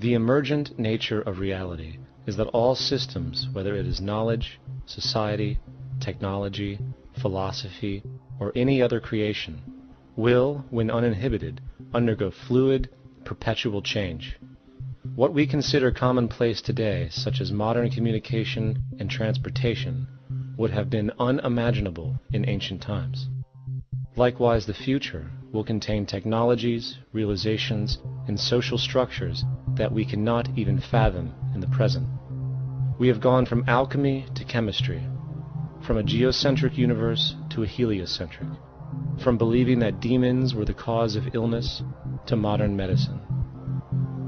The emergent nature of reality is that all systems, whether it is knowledge, society, technology, philosophy, or any other creation, will, when uninhibited, undergo fluid, perpetual change. What we consider commonplace today, such as modern communication and transportation, would have been unimaginable in ancient times. Likewise, the future will contain technologies, realizations, and social structures that we cannot even fathom in the present. We have gone from alchemy to chemistry, from a geocentric universe to a heliocentric, from believing that demons were the cause of illness to modern medicine.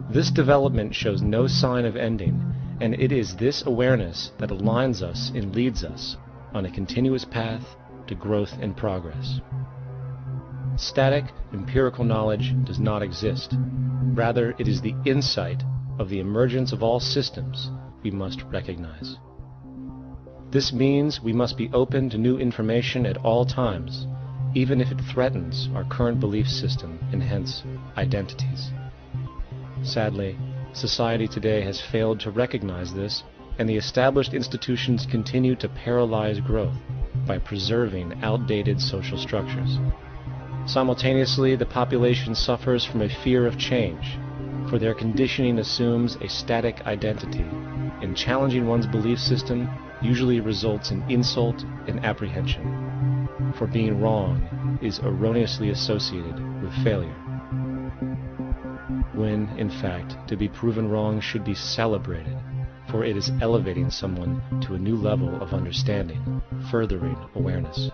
This development shows no sign of ending, and it is this awareness that aligns us and leads us on a continuous path to growth and progress. Static, empirical knowledge does not exist. Rather, it is the insight of the emergence of all systems we must recognize. This means we must be open to new information at all times, even if it threatens our current belief system and hence identities. Sadly, society today has failed to recognize this, and the established institutions continue to paralyze growth by preserving outdated social structures. Simultaneously, the population suffers from a fear of change, for their conditioning assumes a static identity, and challenging one's belief system usually results in insult and apprehension, for being wrong is erroneously associated with failure, when, in fact, to be proven wrong should be celebrated, for it is elevating someone to a new level of understanding, furthering awareness.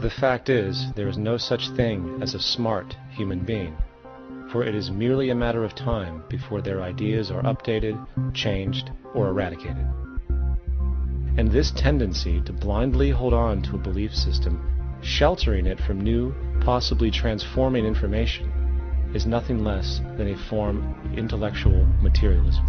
The fact is, there is no such thing as a smart human being, for it is merely a matter of time before their ideas are updated, changed, or eradicated. And this tendency to blindly hold on to a belief system, sheltering it from new, possibly transforming information, is nothing less than a form of intellectual materialism.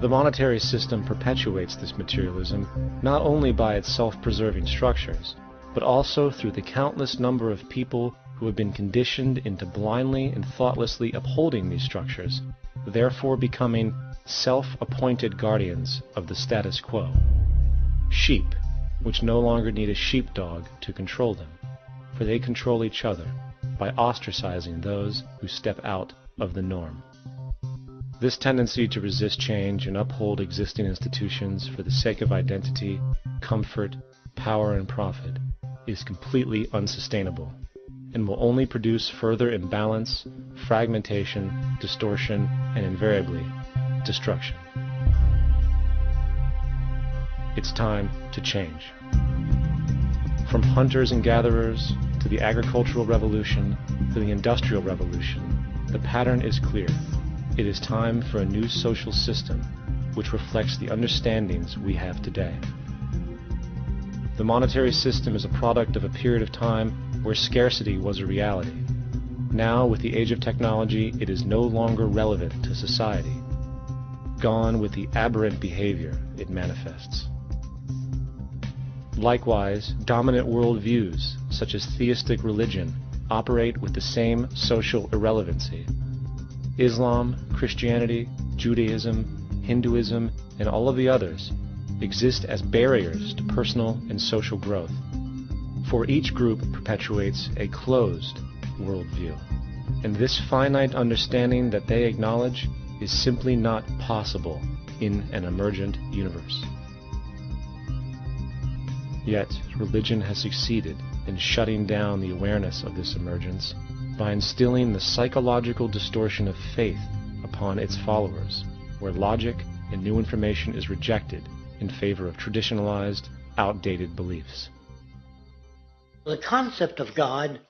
The monetary system perpetuates this materialism not only by its self-preserving structures, but also through the countless number of people who have been conditioned into blindly and thoughtlessly upholding these structures, therefore becoming self-appointed guardians of the status quo. Sheep, which no longer need a sheepdog to control them, for they control each other by ostracizing those who step out of the norm. This tendency to resist change and uphold existing institutions for the sake of identity, comfort, power, and profit is completely unsustainable and will only produce further imbalance, fragmentation, distortion, and invariably, destruction. It's time to change. From hunters and gatherers to the agricultural revolution to the industrial revolution, the pattern is clear. It is time for a new social system which reflects the understandings we have today. The monetary system is a product of a period of time where scarcity was a reality. Now, with the age of technology, it is no longer relevant to society. Gone with the aberrant behavior it manifests. Likewise, dominant worldviews, such as theistic religion, operate with the same social irrelevancy. Islam, Christianity, Judaism, Hinduism, and all of the others exist as barriers to personal and social growth, for each group perpetuates a closed worldview, and this finite understanding that they acknowledge is simply not possible in an emergent universe. Yet, religion has succeeded in shutting down the awareness of this emergence by instilling the psychological distortion of faith upon its followers, where logic and new information is rejected in favor of traditionalized, outdated beliefs. The concept of God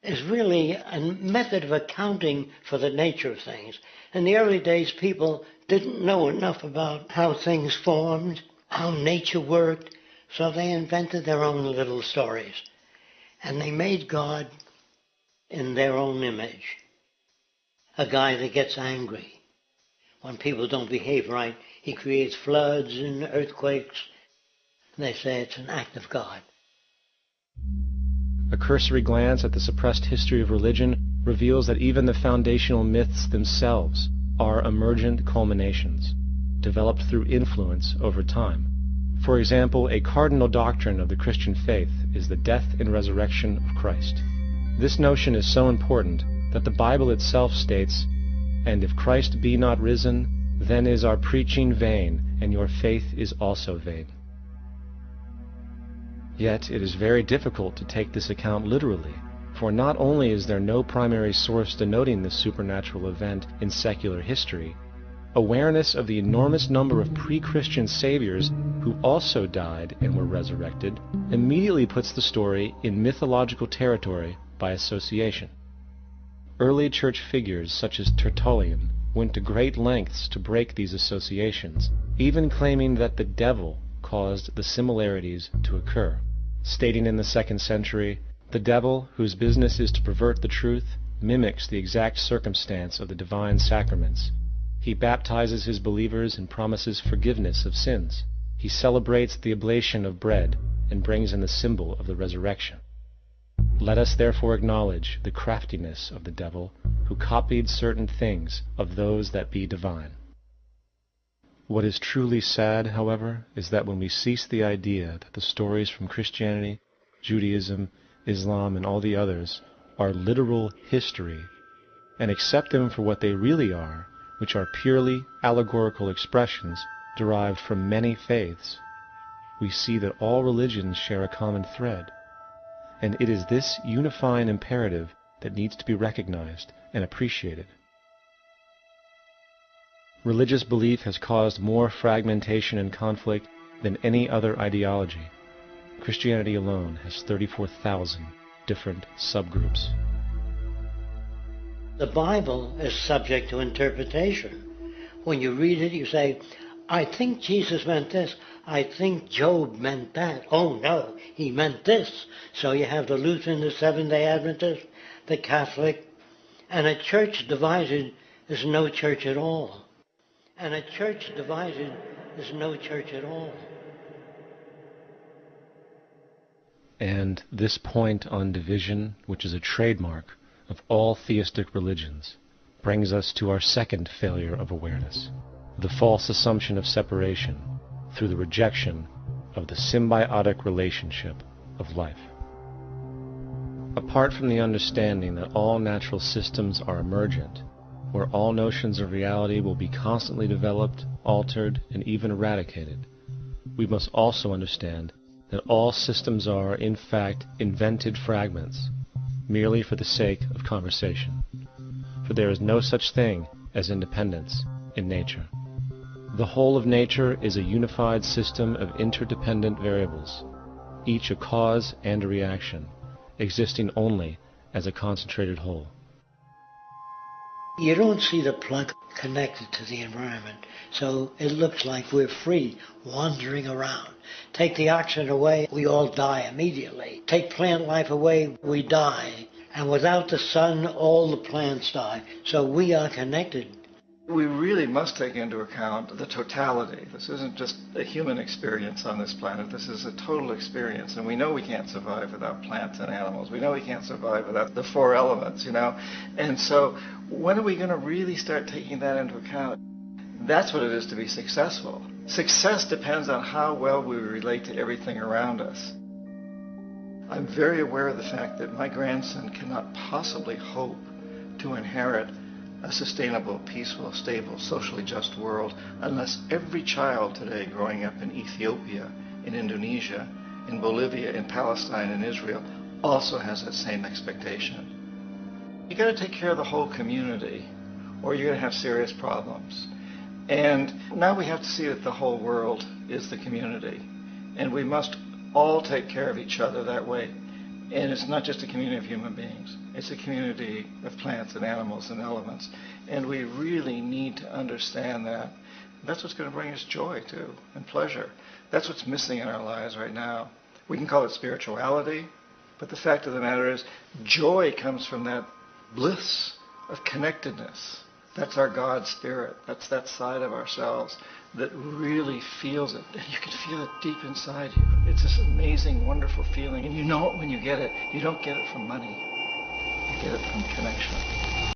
is really a method of accounting for the nature of things. In the early days, people didn't know enough about how things formed, how nature worked, so they invented their own little stories. And they made God in their own image. A guy that gets angry. When people don't behave right, he creates floods and earthquakes. They say it's an act of God. A cursory glance at the suppressed history of religion reveals that even the foundational myths themselves are emergent culminations, developed through influence over time. For example, a cardinal doctrine of the Christian faith is the death and resurrection of Christ. This notion is so important that the Bible itself states, "And if Christ be not risen, then is our preaching vain, and your faith is also vain." Yet it is very difficult to take this account literally, for not only is there no primary source denoting this supernatural event in secular history, awareness of the enormous number of pre-Christian saviors who also died and were resurrected immediately puts the story in mythological territory by association. Early church figures such as Tertullian went to great lengths to break these associations, even claiming that the devil caused the similarities to occur, stating in the 2nd century, "The devil, whose business is to pervert the truth, mimics the exact circumstance of the divine sacraments. He baptizes his believers and promises forgiveness of sins. He celebrates the oblation of bread and brings in the symbol of the resurrection. Let us therefore acknowledge the craftiness of the devil, who copied certain things of those that be divine." What is truly sad, however, is that when we cease the idea that the stories from Christianity, Judaism, Islam, and all the others are literal history, and accept them for what they really are, which are purely allegorical expressions derived from many faiths, we see that all religions share a common thread, and it is this unifying imperative that needs to be recognized and appreciated. Religious belief has caused more fragmentation and conflict than any other ideology. Christianity alone has 34,000 different subgroups. The Bible is subject to interpretation. When you read it, you say, "I think Jesus meant this. I think Job meant that. Oh no, he meant this." So you have the Lutheran, the Seventh-day Adventist, the Catholic, and a church divided is no church at all. And a church divided is no church at all. And this point on division, which is a trademark of all theistic religions, brings us to our second failure of awareness, the false assumption of separation through the rejection of the symbiotic relationship of life. Apart from the understanding that all natural systems are emergent, where all notions of reality will be constantly developed, altered, and even eradicated, we must also understand that all systems are, in fact, invented fragments, merely for the sake of conversation. For there is no such thing as independence in nature. The whole of nature is a unified system of interdependent variables, each a cause and a reaction, existing only as a concentrated whole. You don't see the plug connected to the environment, so it looks like we're free, wandering around. Take the oxygen away, we all die immediately. Take plant life away, we die. And without the sun, all the plants die. So we are connected. We really must take into account the totality. This isn't just a human experience on this planet. This is a total experience. And we know we can't survive without plants and animals. We know we can't survive without the 4 elements, And so when are we going to really start taking that into account? That's what it is to be successful. Success depends on how well we relate to everything around us. I'm very aware of the fact that my grandson cannot possibly hope to inherit a sustainable, peaceful, stable, socially just world unless every child today growing up in Ethiopia, in Indonesia, in Bolivia, in Palestine, in Israel also has that same expectation. You got to take care of the whole community or you're going to have serious problems. And now we have to see that the whole world is the community. And we must all take care of each other that way. And it's not just a community of human beings. It's a community of plants and animals and elements. And we really need to understand that. That's what's going to bring us joy, too, and pleasure. That's what's missing in our lives right now. We can call it spirituality, but the fact of the matter is joy comes from that bliss of connectedness. That's our God spirit. That's that side of ourselves that really feels it. And you can feel it deep inside you. It's this amazing, wonderful feeling. And you know it when you get it. You don't get it from money. get it from connection.